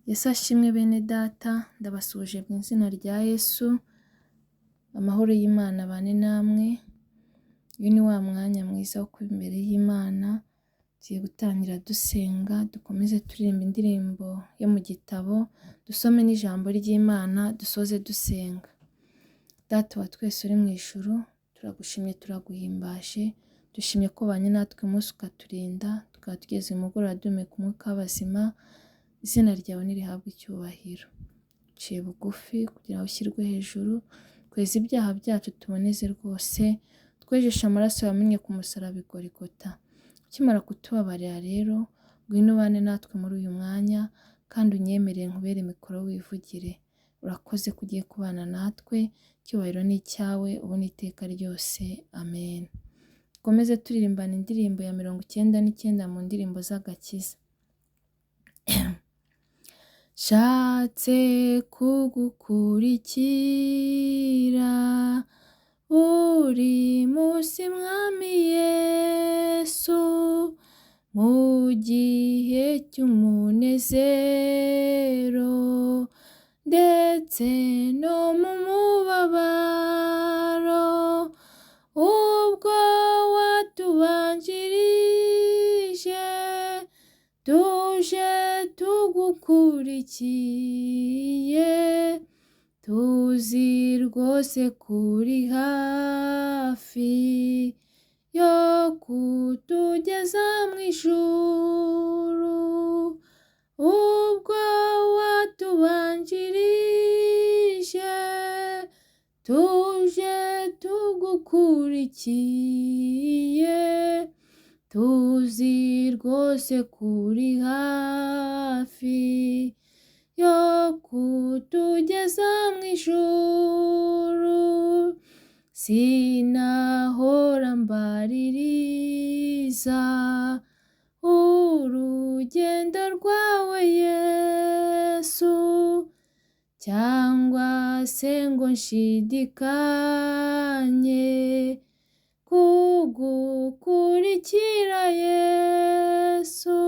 Yesu ashimwe bene data, ndabasuhuje mu izina rya Yesu, amahoro y'Imana abane namwe. Uyu ni wa mwanya mwiza wo kuba imbere y'Imana, tugiye gutangira dusenga, dukomeze turirimba indirimbo yo mu gitabo, dusome n'ijambo ry'Imana, dusoze dusenga. Data wa twese uri mu ijuru, turagushimye turaguhimbaje, dushimye ko ubanye natwe umunsi ukaturinda, tukaba tugeze umugoroba duhumeka umwuka w'abazima. Izina ryawe nirihabwe icyubahiro. Ciye bugufi kugira ngo ushyirwe hejuru, tweze ibyaha byacu tuboneze rwose, twejeshe amaraso yamennye ku musaraba i Golgotha. Ukimara kutubabarira rero, ngwino ubane natwe muri uyu mwanya, kandi unyemerere nkubere mikoro wivugire. Urakoze ko ugiye kubana natwe, icyubahiro ni icyawe ubu n'iteka ryose. Amen. Dukomeze turirimbana indirimbo ya 99 mu ndirimbo z'agakiza. Nshatse kugukurikira buri munsi mwami Yesu, mu gihe cy'umunezero ndetse no mu mubabaro, ubwo watubanjirije tuje tugukurikiye, tuzi rwose kuri hafi yo kutugeza mu ijuru. Ubwo watubanjirije tuje tugukurikiye, tuzi rwose kuri hafi yo kutugeza mu ijuru. Sinahora mbaririza urugendo rwawe Yesu, cyangwa se ngo nshidikanye kugukurikira Yesu.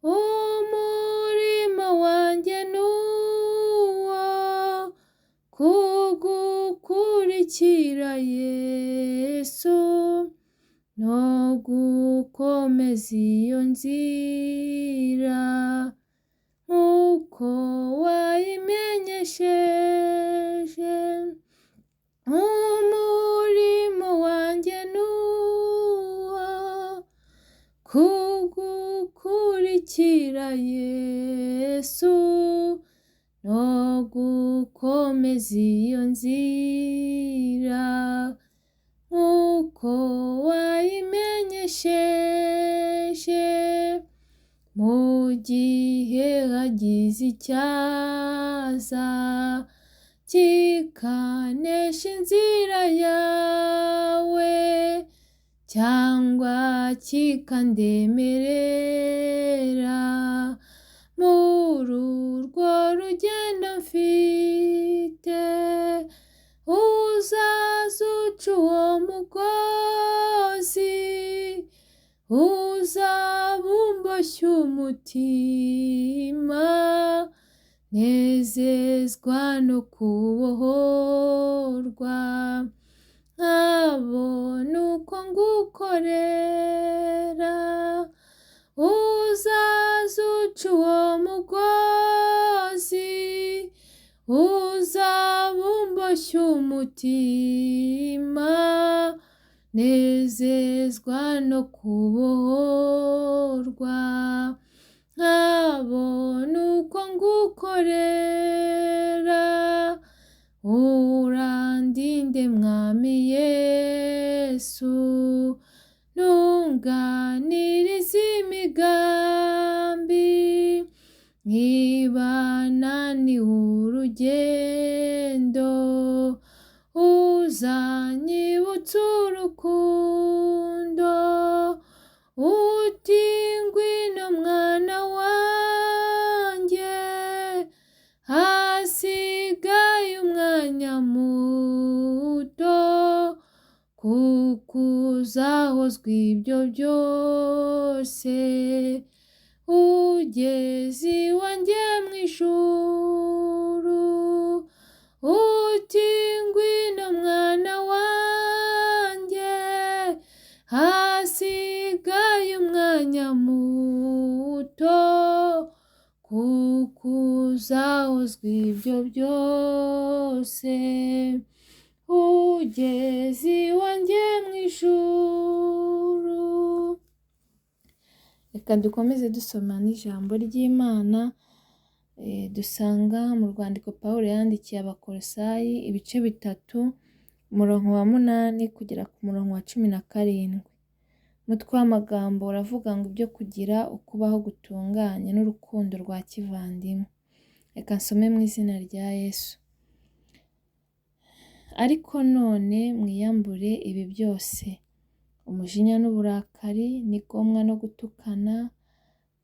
Umurimo wanjye nuwo kugukurikira Yesu, no gukomeza iyo nzira nk'uko wayimenyesheje. Umurimo wanjye nuwo kugukurikira Yesu, no gukomeza iyo nzira nk'uko wayimenyesheje. Mu gihe hagize icyaza kikanesha inzira yawe, cyangwa kikandemerera muri urwo rugendo mfite, uzaza uca uwo mugozi, uzaba umboshye umutima, nezezwa no kubohorwa, nkabona uko ngukorera. Uzaza uca uwo mugozi, uzaba umboshye umutima, nezezwa no kubohorwa, nkabona uko ngukorera. Urandinde mwami Yesu, ntunganirize imigambi, niba naniwe urugendo, uzanyibutsa urukundo, uti ngwino mwana wanjye, hasigaye umwanya muto, kuko uzahozwa ibyo byose, ugeze iwanjye kuzahozwa ibyo byose, ugeze iwanjye mu ijuru. Reka dukomeze dusoma n'ijambo ry'Imana, dusanga mu rwandiko Pawulo yandikiye Abakolosayi ibice 3, umurongo wa 8 kugera ku murongo wa 17. Umutwe w'amagambo uravuga ngo ibyo kugira ukubaho gutunganye n'urukundo rwa kivandimwe. Reka nsome mu izina rya Yesu. Ariko none mwiyambure ibi byose: umujinya n'uburakari n'igomwa no gutukana,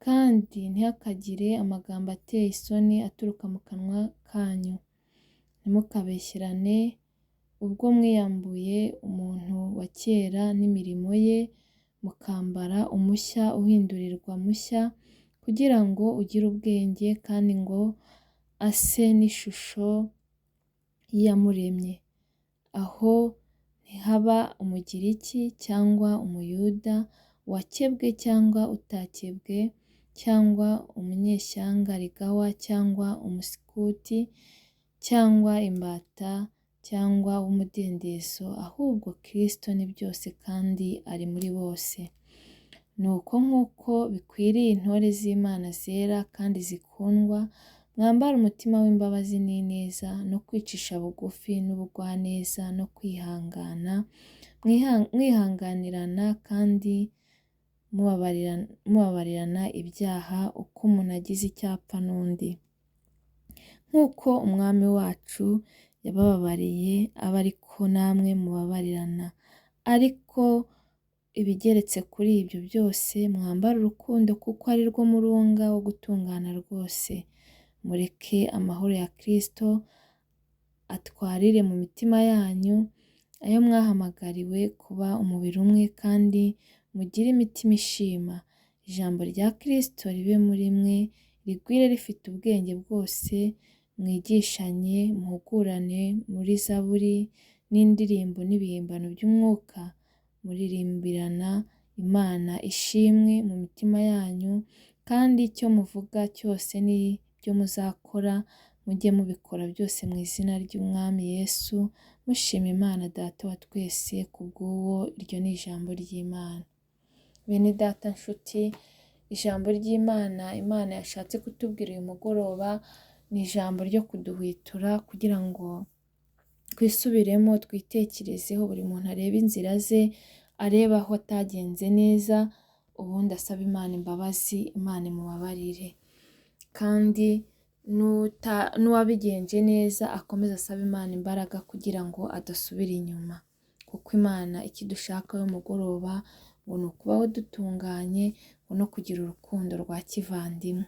kandi ntihakagire amagambo ateye isoni aturuka mu kanwa kanyu. Ntimukabeshyerane, ubwo mwiyambuye umuntu wa kera n'imirimo ye, mukambara umushya uhindurirwa mushya, kugira ngo ugire ubwenge kandi ngo ase n'ishusho y'iyamuremye. Aho ntihaba umugiriki cyangwa umuyuda, wakebwe cyangwa utakebwe, cyangwa umunyeshyanga rigawa cyangwa umusikuti, cyangwa imbata cyangwa w'umudendezo, ahubwo Kristo ni byose kandi ari muri bose. Nuko nk'uko bikwiriye intore z'Imana zera kandi zikundwa, mwambara umutima w'imbabazi n'ineza no kwicisha bugufi n'ubugwaneza no kwihangana, mwihanganirana kandi mubabarirana ibyaha uko umuntu agize icyapfa n'undi. Nk'uko umwami wacu yabababariye, abe ariko namwe mubabarirana. Ariko ibigeretse kuri ibyo byose, mwambara urukundo kuko ari rwo murunga wo gutungana rwose. Mureke amahoro ya Kristo atwarire mu mitima yanyu, ayo mwahamagariwe kuba umubiri umwe, kandi mugire imitima ishima. Ijambo rya Kristo ribe muri mwe, rigwire rifite ubwenge bwose, mwigishanye, muhugurane muri zaburi n'indirimbo n'ibihimbano by'umwuka, muririmbirana Imana ishimwe mu mitima yanyu, kandi icyo muvuga cyose n'ibyo muzakora, mujye mubikora byose mu izina ry'Umwami Yesu, mushima Imana Data wa twese kubw'uwo. Iryo ni ijambo ry'Imana. Bene data nshuti, ijambo ry'Imana Imana yashatse kutubwira uyu mugoroba ni ijambo ryo kuduhwitura, kugira ngo twisubiremo, twitekerezeho, buri muntu arebe inzira ze, areba aho atagenze neza, ubundi asaba Imana imbabazi, Imana imubabarire. Kandi n'uwabigenje neza akomeza asaba Imana imbaraga kugira ngo adasubira inyuma, kuko Imana ikidushaka uyu mugoroba ngo ni ukubaho dutunganye, ngo no kugira urukundo rwa kivandimwe.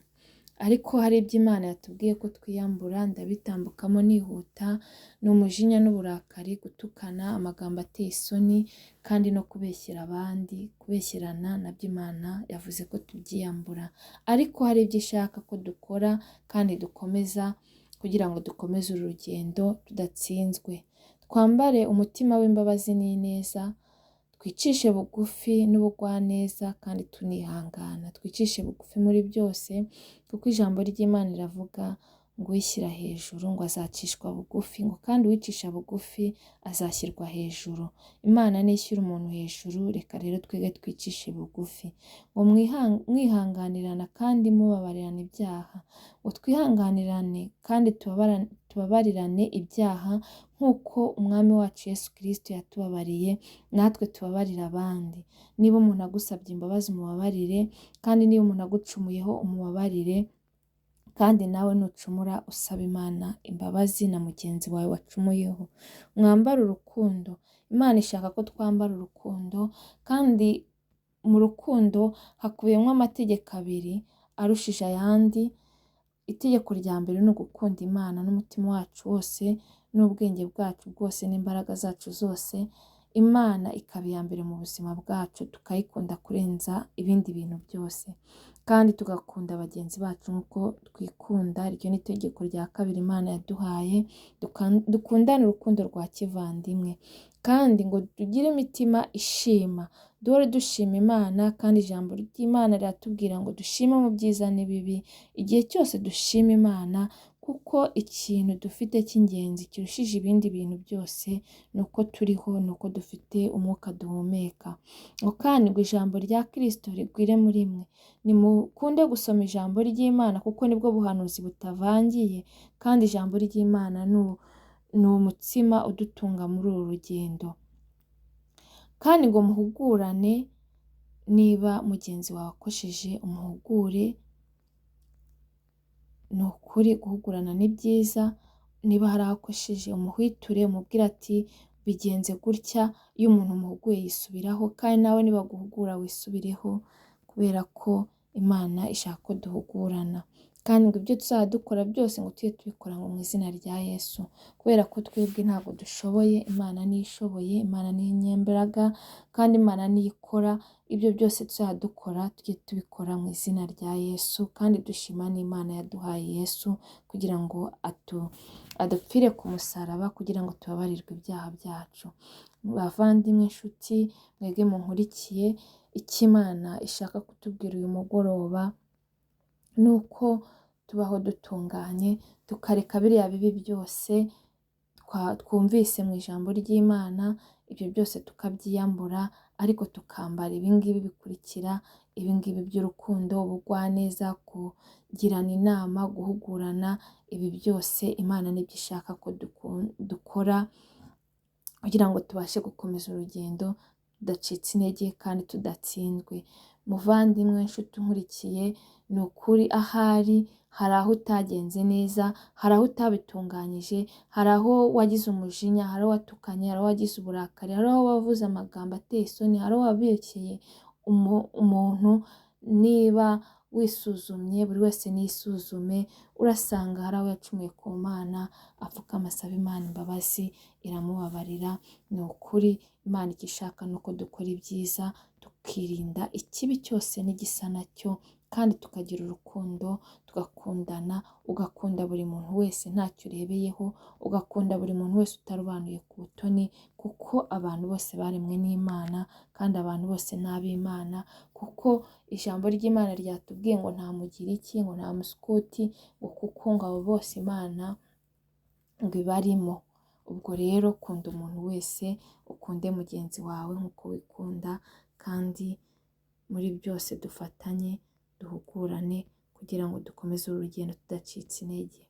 Ariko hari ibyo Imana yatubwiye ko twiyambura, ndabitambukamo nihuta. Ni umujinya n'uburakari, gutukana, amagambo ateye isoni, kandi no kubeshyera abandi, kubeshyerana nabyo Imana yavuze ko tubyiyambura. Ariko hari ibyo ishaka ko dukora kandi dukomeza, kugira ngo dukomeze uru rugendo tudatsinzwe. Twambare umutima w'imbabazi n'ineza, twicishe bugufi n'ubugwaneza kandi tunihangana. Twicishe bugufi muri byose, kuko ijambo ry'Imana riravuga ngo uwishyira hejuru ngo azacishwa bugufi, ngo kandi uwicisha bugufi azashyirwa hejuru. Imana nishyira umuntu hejuru, reka rero twige twicishe bugufi. Ngo mwihanganirana kandi mubabarirana ibyaha. Ngo twihanganirane kandi tubabarirane ibyaha, nk'uko umwami wacu Yesu Kristo yatubabariye, natwe tubabarira abandi. Niba umuntu agusabye imbabazi umubabarire, kandi niba umuntu agucumuyeho umubabarire, kandi nawe nucumura usaba Imana imbabazi na mugenzi wawe wacumuyeho. Mwambare urukundo. Imana ishaka ko twambara urukundo, kandi mu rukundo hakubiyemo amategeko 2 arushije ayandi. Itegeko rya mbere ni ugukunda Imana n'umutima wacu wose, n'ubwenge bwacu bwose, n'imbaraga zacu zose. Imana ikaba iya mbere mu buzima bwacu, tukayikunda kurenza ibindi bintu byose, kandi tugakunda bagenzi bacu nk'uko twikunda. Iryo ni itegeko rya 2 Imana yaduhaye, dukundane urukundo rwa kivandimwe, kandi ngo tugire imitima ishima. duhore dushima Imana, kandi ijambo ry'Imana riratubwira ngo dushime mu byiza n'ibibi. Igihe cyose dushima Imana, kuko ikintu dufite cy'ingenzi kirushije ibindi bintu byose ni uko turiho, ni uko dufite umwuka duhumeka. Kandi ngo ijambo rya Kristo rigwire muri mwe. Nimukunde gusoma ijambo ry'Imana kuko nibwo buhanuzi butavangiye, kandi ijambo ry'Imana ni umutsima udutunga muri uru rugendo. Kandi ngo muhugurane, niba mugenzi wawe akosheje umuhugure. Ni ukuri guhugurana ni byiza, niba hari aho akosheje umuhwiture, umubwire ati bigenze gutya. Iyo umuntu umuhuguye yisubiraho, kandi nawe niba guhugura wisubireho, kubera ko Imana ishaka ko duhugurana. Kandi ngo ibyo tuzaba dukora byose ngo tujye tubikora ngo mu izina rya Yesu, kubera ko twebwe ntabwo dushoboye, Imana niyo ishoboye, Imana niyo inyembaraga, kandi Imana niyo ikora. Ibyo byose tuzaba dukora tujye tubikora mu izina rya Yesu, kandi dushima n'Imana yaduhaye Yesu kugira ngo adupfire ku musaraba, kugira ngo tubabarirwe ibyaha byacu. Bavandimwe, inshuti, mwebwe munkurikiye, icyo Imana ishaka kutubwira uyu mugoroba ni uko tubaho dutunganye, tukareka biriya bibi byose twumvise mu ijambo ry'Imana, ibyo byose tukabyiyambura, ariko tukambara ibingibi bikurikira, ibingibi by'urukundo, ubugwaneza, kugirana inama, guhugurana. Ibi byose Imana nibyo ishaka ko dukora kugira ngo tubashe gukomeza urugendo tudacitse intege kandi tudatsinzwe. Muvandimwe, inshuti unkurikiye, ni ukuri ahari hari aho utagenze neza, hari aho utabitunganyije, hari aho wagize umujinya, hari aho watukanye, hari aho wagize uburakari, hari aho wavuze amagambo ateye isoni, hari aho wabekeye umuntu. Niba wisuzumye, buri wese nisuzume, urasanga hari aho yacumuye ku Mana, apfukama asaba Imana imbabazi, iramubabarira. Ni ukuri Imana icyo ishaka ni uko dukora ibyiza, tukirinda ikibi cyose n'igisa nacyo, kandi tukagira urukundo, tugakundana, ugakunda buri muntu wese ntacyo urebeyeho, ugakunda buri muntu wese utarobanuye ku butoni, kuko abantu bose baremwe n'Imana, kandi abantu bose ni ab'Imana. Kuko ijambo ry'Imana ryatubwiye ngo nta mugiriki, ngo nta muskuti, ngo kuko ngo abo bose Imana ngo ibarimo. Ubwo rero kunda umuntu wese, ukunde mugenzi wawe nk'uko wikunda, kandi muri byose dufatanye, duhugurane kugira ngo dukomeze uru rugendo tudacitse intege.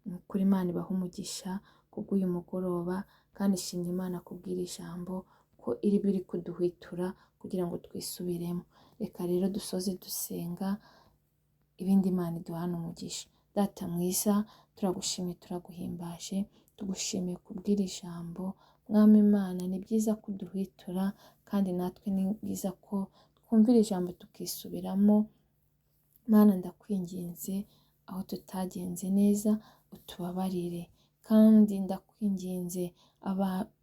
Ni ukuri Imana ibahe umugisha kubw'uyu mugoroba, kandi shimye Imana kubw'iri jambo ko biri kuduhwitura kugira ngo twisubiremo. Reka rero dusoze dusenga, ibindi Imana iduhane umugisha. Data mwiza, turagushimiye, turaguhimbaje, tugushimiye kubw'iri jambo. Mwami Imana, ni byiza ko duhwitura, kandi natwe ni byiza ko twumvira ijambo tukisubiramo. Mana, ndakwinginze aho tutagenze neza utubabarire, kandi ndakwinginze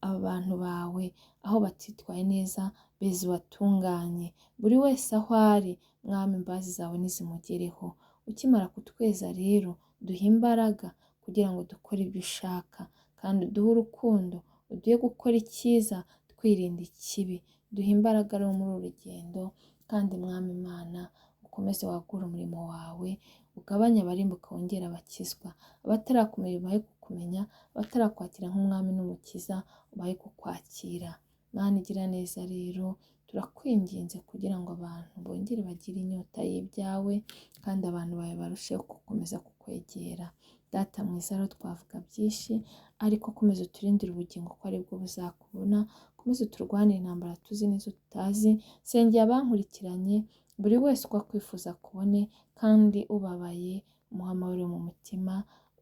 abantu bawe aho batitwaye neza beza ubatunganye. Buri wese aho ari, Mwami, imbabazi zawe nizimugereho. Ukimara kutweza rero, duhe imbaraga kugira ngo dukore ibyo ushaka, kandi uduhe urukundo, uduhe gukora icyiza twirinda ikibi. Duhe imbaraga rero muri uru rugendo, kandi Mwami Imana, ukomeze wagure umurimo wawe, ugabanye abarimbuka wongere abakizwa. Abatarakumenya ubahe kukumenya, abatarakwakira nk'umwami n'umukiza ubahe kukwakira. Mana igira neza rero, turakwinginze kugira ngo abantu bongere bagire inyota y'ibyawe, kandi abantu bawe barusheho gukomeza kukwegera. Data mwiza, rero twavuga byinshi, ariko komeza uturindire ubugingo ko aribwo buzakubona. Komeza uturwanire intambara tuzi n'izo tutazi. Sengera abankurikiranye, buri wese uko akwifuza kubone, kandi ubabaye umuhe amahoro mu mutima,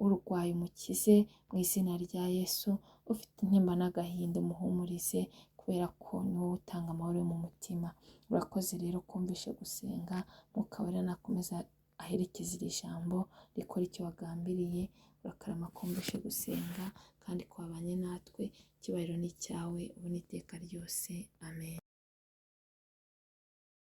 urwaye umukize mu izina rya Yesu, ufite intimba n'agahinda umuhumurize, kubera ko ni wowe utanga amahoro mu mutima. Urakoze rero kumvishe gusenga, Mwuka Wera nakomeza aherekeza iri jambo, rikora icyo wagambiriye. Urakarama kumvishe gusenga, kandi ko wabanye natwe. Icyubahiro ni icyawe ubu n'iteka ryose. Amen.